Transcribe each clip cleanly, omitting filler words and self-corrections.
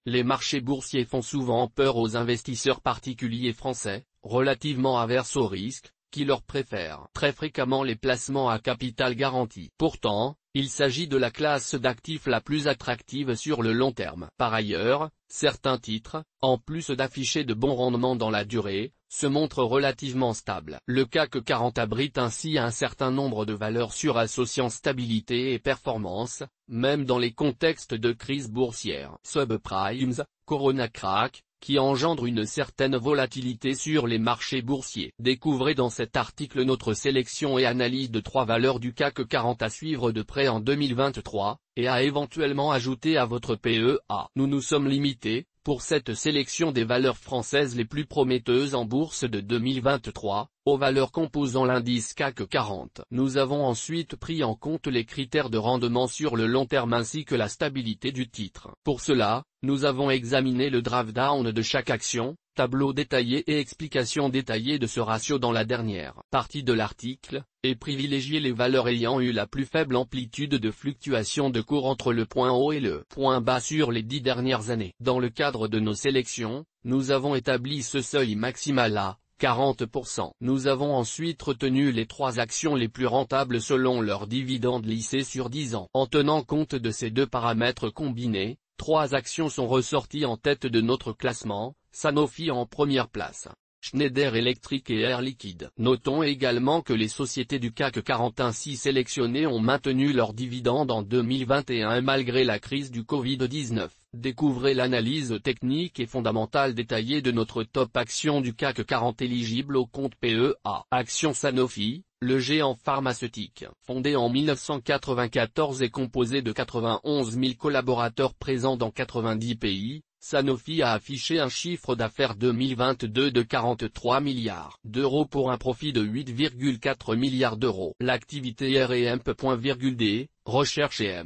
les marchés boursiers font souvent peur aux investisseurs particuliers français, relativement averses au risque, qui leur préfèrent très fréquemment les placements à capital garanti. Pourtant, il s'agit de la classe d'actifs la plus attractive sur le long terme. Par ailleurs, certains titres, en plus d'afficher de bons rendements dans la durée, se montrent relativement stables. Le CAC 40 abrite ainsi un certain nombre de valeurs associant stabilité et performance, même dans les contextes de crise boursière. Subprimes, Corona Crack, qui engendre une certaine volatilité sur les marchés boursiers. Découvrez dans cet article notre sélection et analyse de 3 valeurs du CAC 40 à suivre de près en 2023, et à éventuellement ajouter à votre PEA. Nous nous sommes limités, pour cette sélection des valeurs françaises les plus prometteuses en bourse de 2023, aux valeurs composant l'indice CAC 40. Nous avons ensuite pris en compte les critères de rendement sur le long terme ainsi que la stabilité du titre. Pour cela, nous avons examiné le draft-down de chaque action, tableau détaillé et explication détaillée de ce ratio dans la dernière partie de l'article, et privilégié les valeurs ayant eu la plus faible amplitude de fluctuation de cours entre le point haut et le point bas sur les 10 dernières années. Dans le cadre de nos sélections, nous avons établi ce seuil maximal à 40%. Nous avons ensuite retenu les 3 actions les plus rentables selon leur dividende lissé sur 10 ans. En tenant compte de ces 2 paramètres combinés, 3 actions sont ressorties en tête de notre classement, Sanofi en première place, Schneider Electric et Air Liquide. Notons également que les sociétés du CAC 40 ainsi sélectionnées ont maintenu leurs dividendes en 2021 malgré la crise du Covid-19. Découvrez l'analyse technique et fondamentale détaillée de notre top action du CAC 40 éligible au compte PEA. Action Sanofi, le géant pharmaceutique. Fondé en 1994 et composé de 91 000 collaborateurs présents dans 90 pays, Sanofi a affiché un chiffre d'affaires 2022 de 43 milliards d'euros pour un profit de 8,4 milliards d'euros. L'activité R&D, recherche et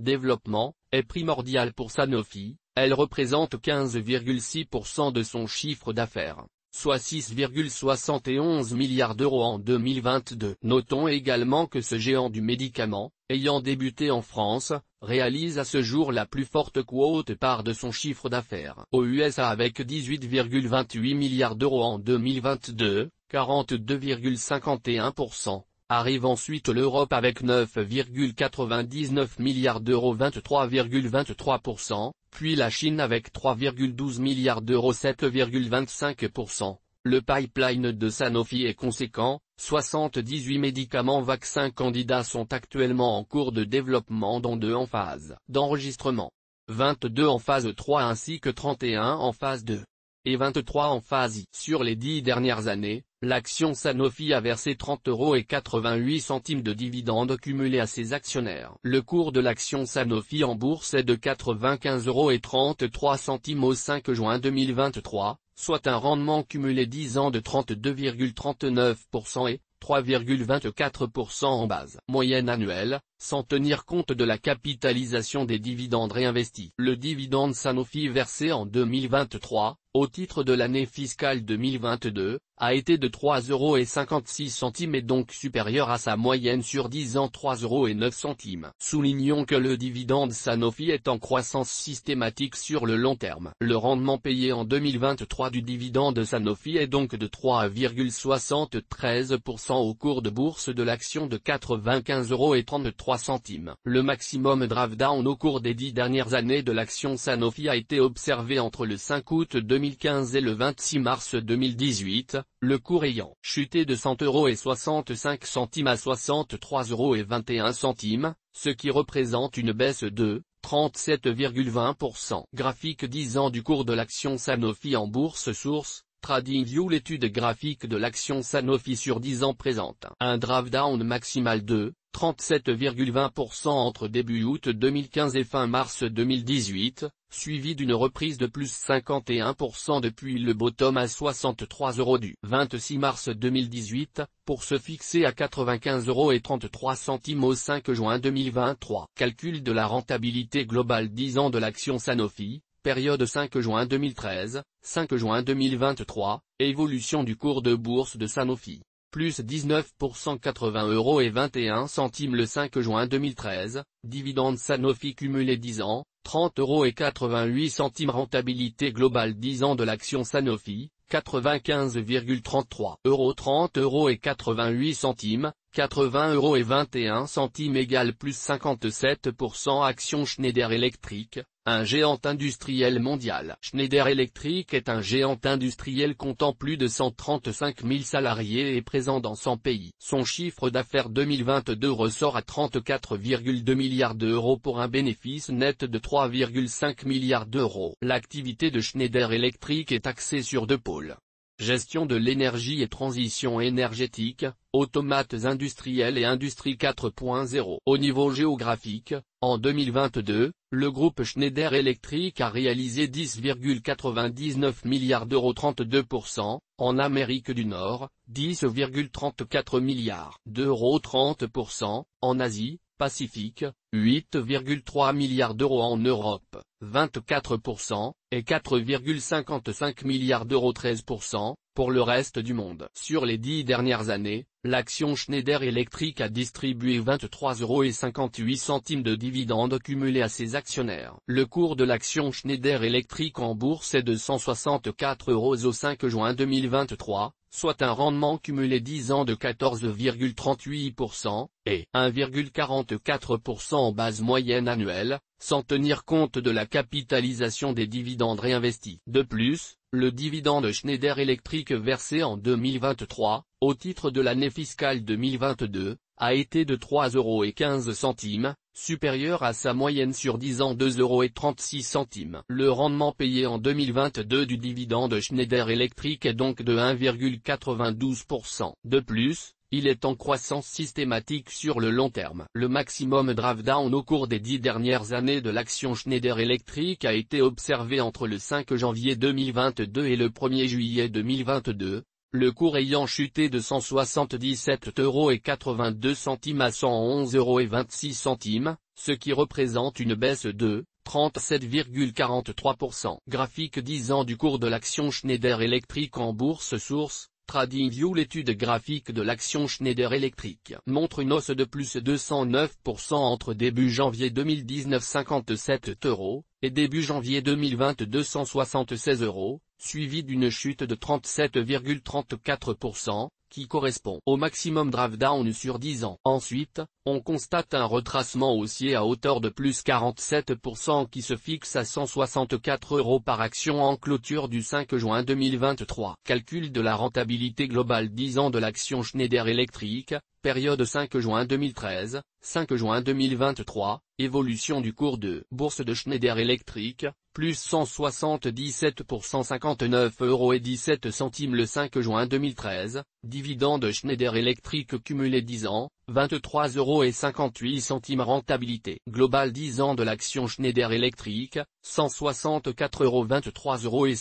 développement, est primordiale pour Sanofi, elle représente 15,6% de son chiffre d'affaires, soit 6,71 milliards d'euros en 2022. Notons également que ce géant du médicament, ayant débuté en France, réalise à ce jour la plus forte quote-part de son chiffre d'affaires aux USA avec 18,28 milliards d'euros en 2022, 42,51%. Arrive ensuite l'Europe avec 9,99 milliards d'euros 23,23%, puis la Chine avec 3,12 milliards d'euros 7,25%. Le pipeline de Sanofi est conséquent, 78 médicaments vaccins candidats sont actuellement en cours de développement dont 2 en phase d'enregistrement, 22 en phase 3 ainsi que 31 en phase 2. Et 23 en phase I. Sur les 10 dernières années, l'action Sanofi a versé 30,88 € de dividendes cumulés à ses actionnaires. Le cours de l'action Sanofi en bourse est de 95,33 € au 5 juin 2023, soit un rendement cumulé 10 ans de 32,39% et 3,24% en base moyenne annuelle, sans tenir compte de la capitalisation des dividendes réinvestis. Le dividende Sanofi versé en 2023, au titre de l'année fiscale 2022, a été de 3,56 € et donc supérieur à sa moyenne sur 10 ans 3,09 €. Soulignons que le dividende Sanofi est en croissance systématique sur le long terme. Le rendement payé en 2023 du dividende Sanofi est donc de 3,73% au cours de bourse de l'action de 95,33 €. Le maximum drawdown au cours des 10 dernières années de l'action Sanofi a été observé entre le 5 août 2015 et le 26 mars 2018, le cours ayant chuté de 100,65 € à 63,21 €, ce qui représente une baisse de 37,20%. Graphique 10 ans du cours de l'action Sanofi en bourse. Source, TradingView. L'étude graphique de l'action Sanofi sur 10 ans présente un drawdown maximal de 37,20% entre début août 2015 et fin mars 2018, suivi d'une reprise de plus 51% depuis le bottom à 63 € du 26 mars 2018, pour se fixer à 95,33 € au 5 juin 2023. Calcul de la rentabilité globale 10 ans de l'action Sanofi, période 5 juin 2013, 5 juin 2023, évolution du cours de bourse de Sanofi. Plus 19% 80,21 € le 5 juin 2013, dividende Sanofi cumulé 10 ans, 30,88 € Rentabilité globale 10 ans de l'action Sanofi, 95,33 €. 30,88 €, 80,21 € égale plus 57%. Action Schneider Electric, un géant industriel mondial. Schneider Electric est un géant industriel comptant plus de 135 000 salariés et présent dans 100 pays. Son chiffre d'affaires 2022 ressort à 34,2 milliards d'euros pour un bénéfice net de 3,5 milliards d'euros. L'activité de Schneider Electric est axée sur deux pôles. Gestion de l'énergie et transition énergétique, automates industriels et industrie 4.0. Au niveau géographique, en 2022, le groupe Schneider Electric a réalisé 10,99 milliards d'euros 32%, en Amérique du Nord, 10,34 milliards d'euros 30%, en Asie, Pacifique, 8,3 milliards d'euros en Europe, 24%, et 4,55 milliards d'euros 13%, pour le reste du monde. Sur les 10 dernières années, l'action Schneider Electric a distribué 23,58 € de dividendes cumulés à ses actionnaires. Le cours de l'action Schneider Electric en bourse est de 164 € au 5 juin 2023, soit un rendement cumulé 10 ans de 14,38%, et 1,44% en base moyenne annuelle, sans tenir compte de la capitalisation des dividendes réinvestis. De plus, le dividende Schneider Electric versé en 2023, au titre de l'année fiscale 2022, a été de 3,15 €, supérieur à sa moyenne sur 10 ans 2,36 €. Le rendement payé en 2022 du dividende Schneider Electric est donc de 1,92%. De plus, il est en croissance systématique sur le long terme. Le maximum drawdown au cours des 10 dernières années de l'action Schneider Electric a été observé entre le 5 janvier 2022 et le 1er juillet 2022, le cours ayant chuté de 177,82 € à 111,26 €, ce qui représente une baisse de 37,43%. Graphique 10 ans du cours de l'action Schneider Electric en bourse. Source, TradingView. L'étude graphique de l'action Schneider Electric montre une hausse de plus 209% entre début janvier 2019 57 € et début janvier 2022 176 €, suivi d'une chute de 37,34%, qui correspond au maximum drawdown sur 10 ans. Ensuite, on constate un retracement haussier à hauteur de plus 47% qui se fixe à 164 € par action en clôture du 5 juin 2023. Calcul de la rentabilité globale 10 ans de l'action Schneider Electric, période 5 juin 2013, 5 juin 2023, évolution du cours de bourse de Schneider Electric, plus 177% 59,17 € le 5 juin 2013, dividende Schneider Electric cumulé 10 ans, 23,58 € Rentabilité globale 10 ans de l'action Schneider Electric, 164,23 €,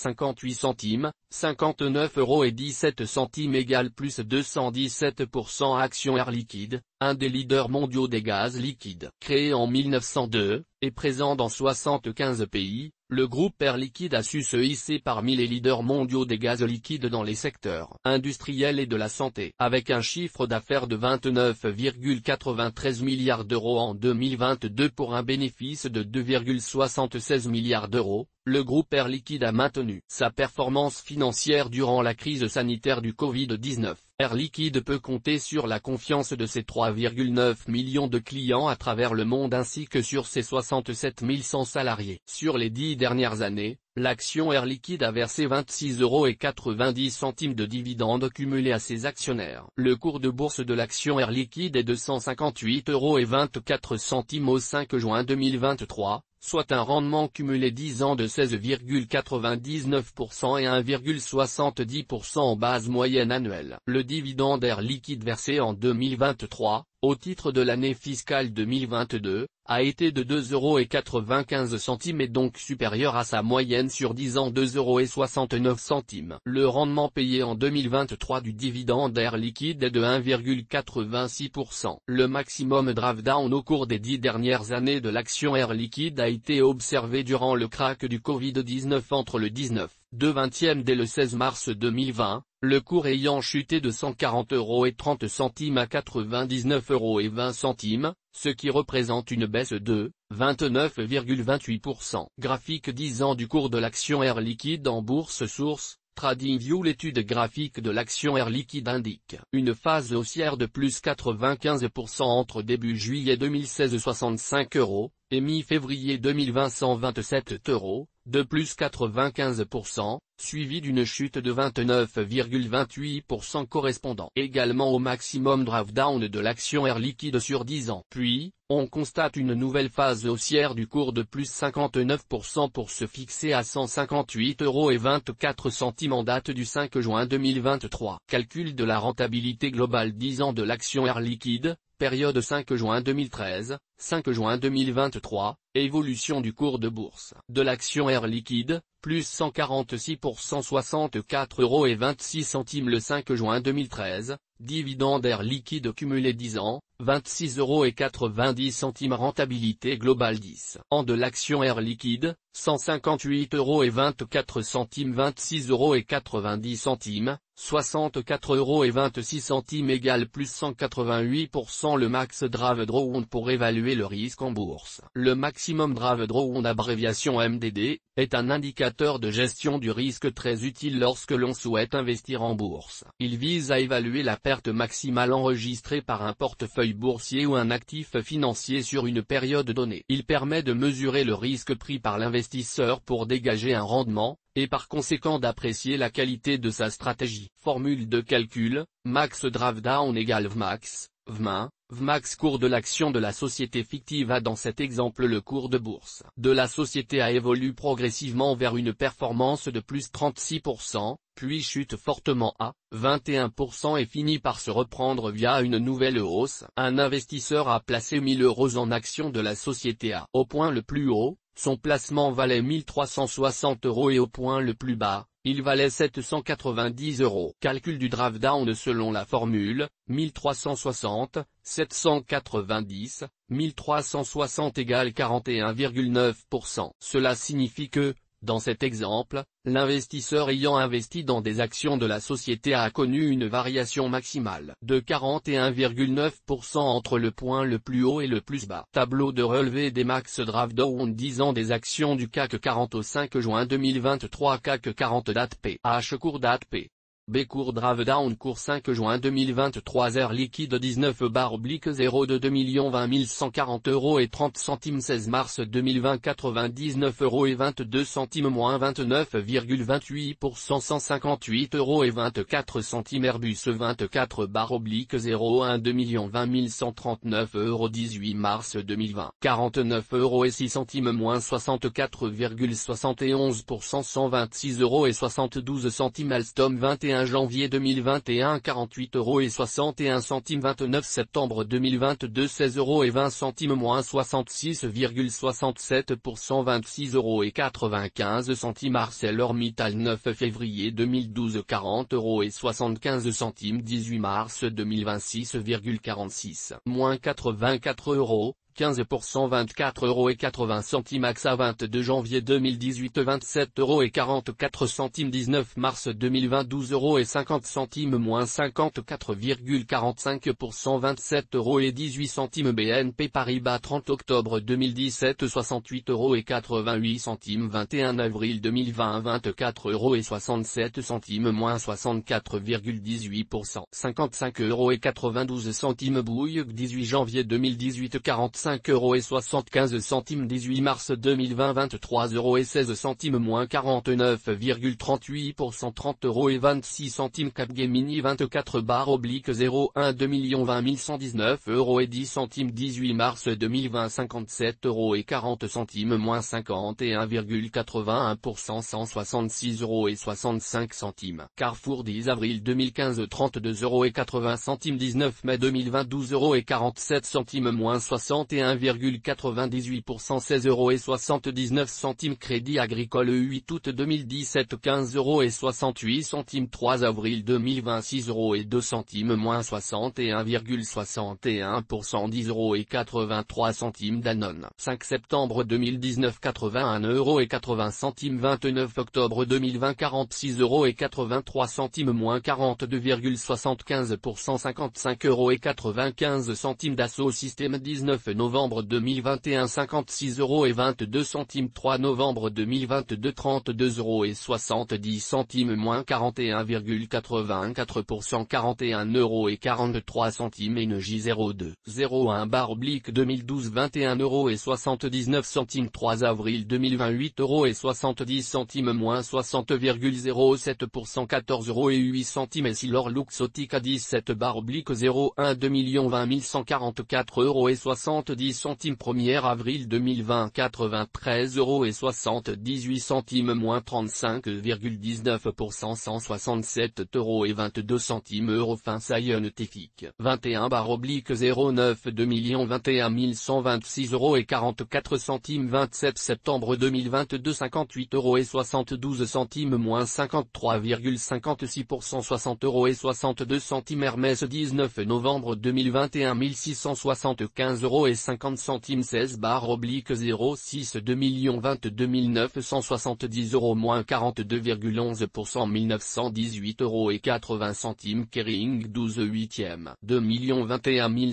59,17 € égale plus 217%. Action Air Liquide, un des leaders mondiaux des gaz liquides. Créé en 1902, et présent dans 75 pays, le groupe Air Liquide a su se hisser parmi les leaders mondiaux des gaz liquides dans les secteurs industriels et de la santé. Avec un chiffre d'affaires de 29,93 milliards d'euros en 2022 pour un bénéfice de 2,76 milliards d'euros, le groupe Air Liquide a maintenu sa performance financière durant la crise sanitaire du Covid-19. Air Liquide peut compter sur la confiance de ses 3,9 millions de clients à travers le monde ainsi que sur ses 67 100 salariés. Sur les 10 dernières années, l'action Air Liquide a versé 26,90 € de dividendes cumulés à ses actionnaires. Le cours de bourse de l'action Air Liquide est de 158,24 € au 5 juin 2023, soit un rendement cumulé 10 ans de 16,99% et 1,70% en base moyenne annuelle. Le dividende Air Liquide versé en 2023, au titre de l'année fiscale 2022, a été de 2,95 € et donc supérieur à sa moyenne sur 10 ans 2,69 €. Le rendement payé en 2023 du dividende Air Liquide est de 1,86%. Le maximum drawdown au cours des 10 dernières années de l'action Air Liquide a été observé durant le krach du Covid-19 entre le 19/20 dès le 16 mars 2020, le cours ayant chuté de 140,30 € à 99,20 €, ce qui représente une baisse de 29,28%. Graphique 10 ans du cours de l'action Air Liquide en bourse. Source, TradingView. L'étude graphique de l'action Air Liquide indique une phase haussière de plus 95% entre début juillet 2016 65 € et mi-février 2020 127 €, de plus 95%, suivi d'une chute de 29,28% correspondant également au maximum drawdown de l'action Air Liquide sur 10 ans. Puis, on constate une nouvelle phase haussière du cours de plus 59% pour se fixer à 158,24 € en date du 5 juin 2023. Calcul de la rentabilité globale 10 ans de l'action Air Liquide, période 5 juin 2013, 5 juin 2023, évolution du cours de bourse de l'action Air Liquide, plus 146 pour 164,26 € le 5 juin 2013, dividende Air Liquide cumulé 10 ans, 26,90 € rentabilité globale 10 ans de l'action Air Liquide, 158,24 €, 26,90 €, 64,26 € égale plus 188%. Le max drawdown pour évaluer le risque en bourse. Le maximum drawdown, abréviation MDD, est un indicateur de gestion du risque très utile lorsque l'on souhaite investir en bourse. Il vise à évaluer la perte maximale enregistrée par un portefeuille boursier ou un actif financier sur une période donnée. Il permet de mesurer le risque pris par l'investisseur pour dégager un rendement, et par conséquent d'apprécier la qualité de sa stratégie. Formule de calcul, max drawdown égale Vmax, Vmin, Vmax cours de l'action de la société fictive A. Dans cet exemple, le cours de bourse de la société A évolue progressivement vers une performance de plus 36%, puis chute fortement à 21% et finit par se reprendre via une nouvelle hausse. Un investisseur a placé 1 000 € en actions de la société A. Au point le plus haut, son placement valait 1 360 € et au point le plus bas, il valait 790 €. Calcul du drawdown selon la formule, 1360, 790, 1360 égale 41,9%. Cela signifie que, dans cet exemple, l'investisseur ayant investi dans des actions de la société a connu une variation maximale de 41,9% entre le point le plus haut et le plus bas. Tableau de relevé des max drawdown 10 ans des actions du CAC 40 au 5 juin 2023. CAC 40 date P. H cours date P. B cours drawdown cours 5 juin 2023 Air Liquide 19/0 de 2 020 140 € et 30 centimes 16 mars 2020 99,22 € moins 29,28% 158 € et 24 centimes Airbus 24/01 2 020 139 € 18 mars 2020 49 € et 6 centimes moins 64,71% 126 € et 72 centimes Alstom 21 janvier 2021 48 € et 61 centimes 29 septembre 2022 16 € et 20 centimes moins 66,67% 26 € et 95 centimes ArcelorMittal 9 février 2012 40 € et 75 centimes 18 mars 2026,46 moins 84 €, 15% 24 € et 80 centimes AXA 22 janvier 2018 27 € et 44 centimes 19 mars 2020 12 € et 50 centimes moins 54,45% 27 € et 18 centimes BNP Paribas 30 octobre 2017 68 € et 88 centimes 21 avril 2020 24 € et 67 centimes moins 64,18% 55 € et 92 centimes Bouygues 18 janvier 2018 45 € et 75 centimes 18 mars 2020 23 € et 16 centimes moins 49,38% 30 € et 26 centimes Capgemini 24/01 2 020 119 € et 10 centimes 18 mars 2020 57 € et 40 centimes moins 51,81% 166 € et 65 centimes Carrefour 10 avril 2015 32 € et 80 centimes 19 mai 2020 12 € et 47 centimes moins 61,98% 16 € et 79 centimes Crédit Agricole 8 août 2017 15 € et 68 centimes 3 avril 2020 6 € et 2 centimes moins 61,61% 10 € et 83 centimes Danone 5 septembre 2019 81 € et 80 centimes 29 octobre 2020 46 € et 83 centimes moins 42,75% 55 € et 95 centimes Dassault Systèmes 19 novembre novembre 2021 56,22 €, 3 novembre 2022 32,70 €, moins 41,84%, 41,43 €, Énergie 02-01/2012 21,79 €, 3 avril 2028 €70, moins 60,07%, 14,08 €, Essilor Luxottica 17/01 2020 1144,70 €, 1er avril 2020 93,78 €, moins 35,19%, 167,22 €, Eurofin Scientific 21/09 2021 126,44 €, 27 septembre 2022 58,72 €, moins 53,56%, 60,62 €, Hermès 19 novembre 2021 1675,50 €, 16/06 2022 970 €, moins 42,11%, 1918,80 €, Kering 12 8e 2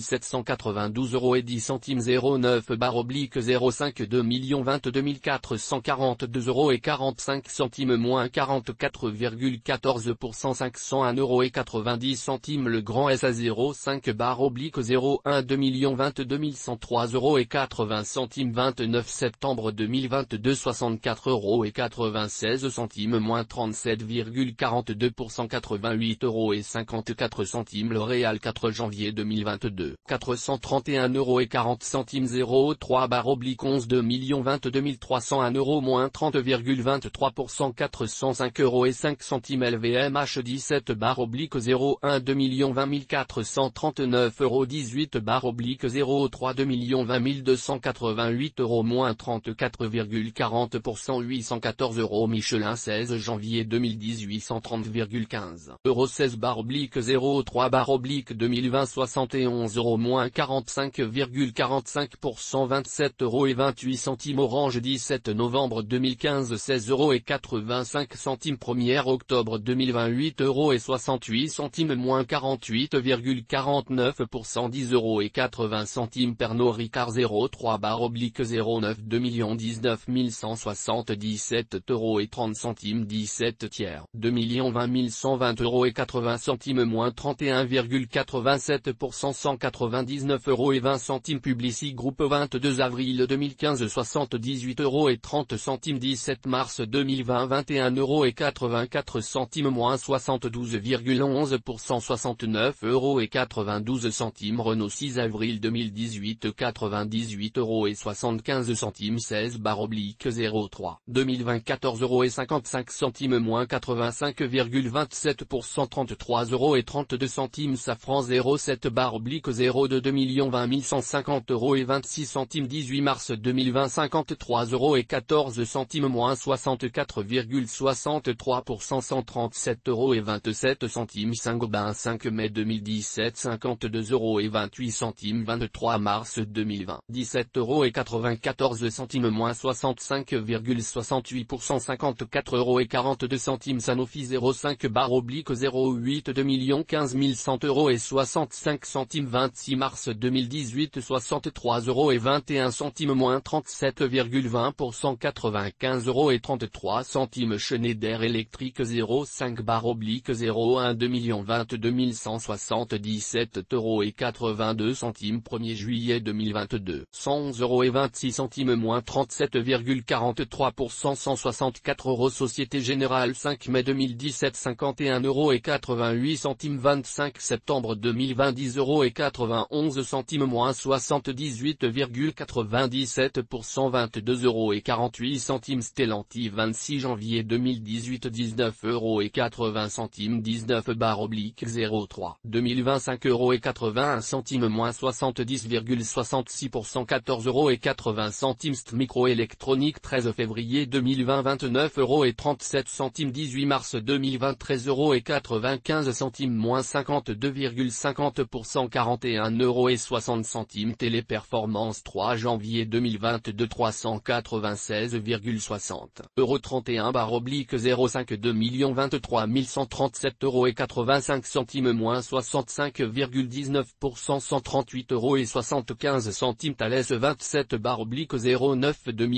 792,10 €, 09/05 2022 442,45 €, moins 44,14%, 501,90 €, Le Grand SA 05/01 2022 103,80 €, 29 septembre 2022 64,96 €, moins 37,42%, 88,54 €, L'Oréal 4 janvier 2022 431,40 €, 03/11 2022 301 €, moins 30,23%, 405,05 €, LVMH 17/01 2020 439,18 €, 18/03 2020 288 €, moins 34,40%, 814 €, Michelin 16 janvier 2018 130,15 €, 16/03 2020 71 €, moins 45,45%, 27,28 €, Orange 17 novembre 2015 16,85 €, 1er octobre 2028 €68, moins 48,49%, 10,80 €, Pernod Ricard 03/09 2019 1177,30 €, 17 tiers 2 020 120,80 €, moins 31,87%, 199,20 €, Publicis Groupe 22 avril 2015 78,30 €, 17 mars 2020 21,84 €, moins 72,11%, 69,92 €, Renault 6 avril 2018 98,75 €, 16/03 2020 14,55 €, moins 85,27%, 33,32 €, Safran 07/02 2020 1150,26 €, 18 mars 2020 53,14 €, moins 64,63%, 137,27 €, Saint-Gobain 5 mai 2017 52,28 €, 23 mars 2020 17,94 €, moins 65,68%, 54,42 €, Sanofi 05/08 2015 15 100,65 €, 26 mars 2018 63,21 €, moins 37,20%, 95,33 €, Schneider Electric 05/01 2022 177,82 €, 1er juillet 2022 111,26 €, moins 37,43%, 164 €, Société Générale 5 mai 2017 51,88 €, 25 septembre 2020 10,91 €, moins 78,97%, 22,48 €, Stellantis 26 janvier 2018 19,80 €, 19/03 2020 5,81 €, moins 70,66%, 14,80 €, ST Microélectronique 13 février 2020 29,37 €, 18 mars 2020 13,95 €, moins 52,50%, 41,60 €, Téléperformance 3 janvier 2022 396,60 €, 31/05 2023 1137,85 €, moins 65,19%, 138,60 15 centimes. Thales 27/09 2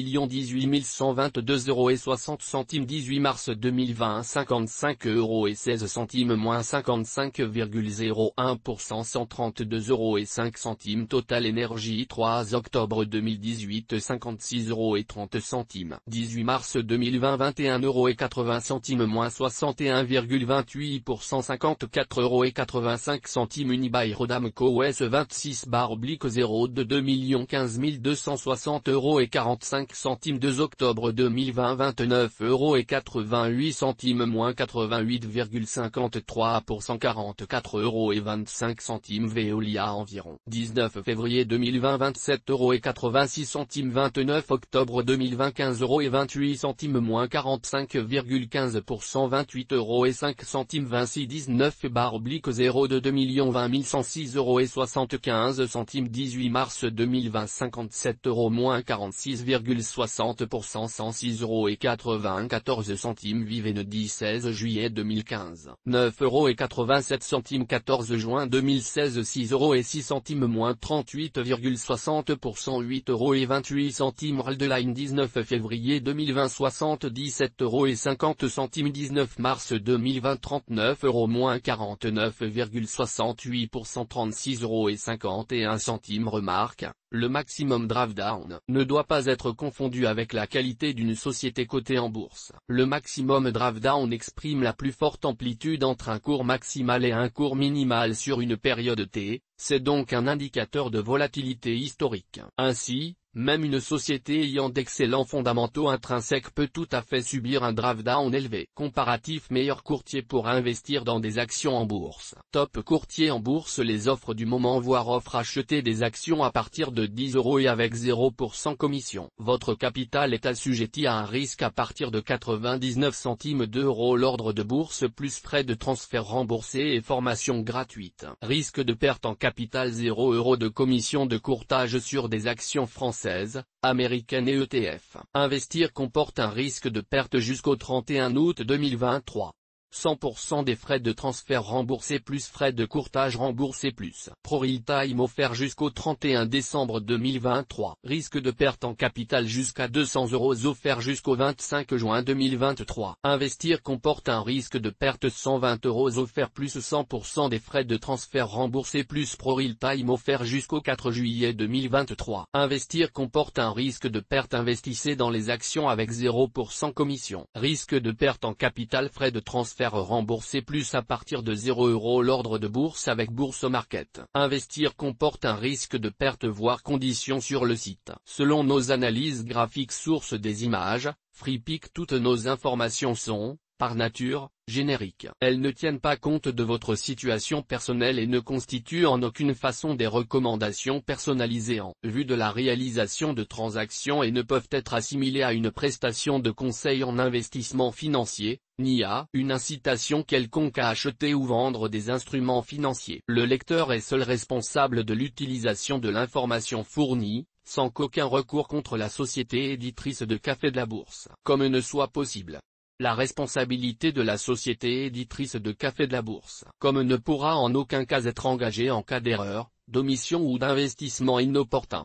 122,60 €. 18 mars 2020 55,16 € moins 55,01%. 132,05 €. Total Énergie 3 octobre 2018 56,30 €. 18 mars 2020 21,80 € moins 61,28%. 54,85 €. Unibail-Rodamco S 26/02 2 260,45 €. 2 octobre 2020 29,88 € moins 88,53%. 44,25 €. Veolia Environ. 19 février 2020 27,86 €. 29 octobre 2020 15,28 € moins 45,15%. 28,05 €. Vinci 19/02 2 106,75 €. 18 mars 2020 57 € moins 46,60%. 106,94 €. Vivendi 16 juillet 2015 9,87 €. 14 juin 2016 6,06 € moins 38,60%. 8,28 €. Worldline 19 février 2020 77,50 €. 19 mars 2020 39 € moins 49,68%. 36,51 €. Remarque: le maximum drawdown ne doit pas être confondu avec la qualité d'une société cotée en bourse. Le maximum drawdown exprime la plus forte amplitude entre un cours maximal et un cours minimal sur une période T, c'est donc un indicateur de volatilité historique. Ainsi, même une société ayant d'excellents fondamentaux intrinsèques peut tout à fait subir un drawdown élevé. Comparatif: meilleur courtier pour investir dans des actions en bourse. Top courtier en bourse. Les offres du moment, voire offre acheter des actions à partir de 10 € et avec 0% commission. Votre capital est assujetti à un risque à partir de 99 centimes d'euros. L'ordre de bourse plus frais de transfert remboursés et formation gratuite. Risque de perte en capital 0 € de commission de courtage sur des actions françaises, américaines et ETF. Investir comporte un risque de perte jusqu'au 31 août 2023. 100% des frais de transfert remboursés plus frais de courtage remboursés plus ProRealTime offert jusqu'au 31 décembre 2023. Risque de perte en capital jusqu'à 200 € offert jusqu'au 25 juin 2023. Investir comporte un risque de perte 120 € offert plus 100% des frais de transfert remboursés plus ProRealTime offert jusqu'au 4 juillet 2023. Investir comporte un risque de perte. Investissez dans les actions avec 0% commission. Risque de perte en capital. Frais de transfert remboursé plus à partir de 0 € l'ordre de bourse avec Bourse Market. Investir comporte un risque de perte, voire conditions sur le site. Selon nos analyses graphiques source des images, FreePic, toutes nos informations sont, par nature, génériques. Elles ne tiennent pas compte de votre situation personnelle et ne constituent en aucune façon des recommandations personnalisées en vue de la réalisation de transactions et ne peuvent être assimilées à une prestation de conseil en investissement financier, ni à une incitation quelconque à acheter ou vendre des instruments financiers. Le lecteur est seul responsable de l'utilisation de l'information fournie, sans qu'aucun recours contre la société éditrice de Café de la Bourse, comme ne soit possible. La responsabilité de la société éditrice de Café de la Bourse, comme ne pourra en aucun cas être engagée en cas d'erreur, d'omission ou d'investissement inopportun.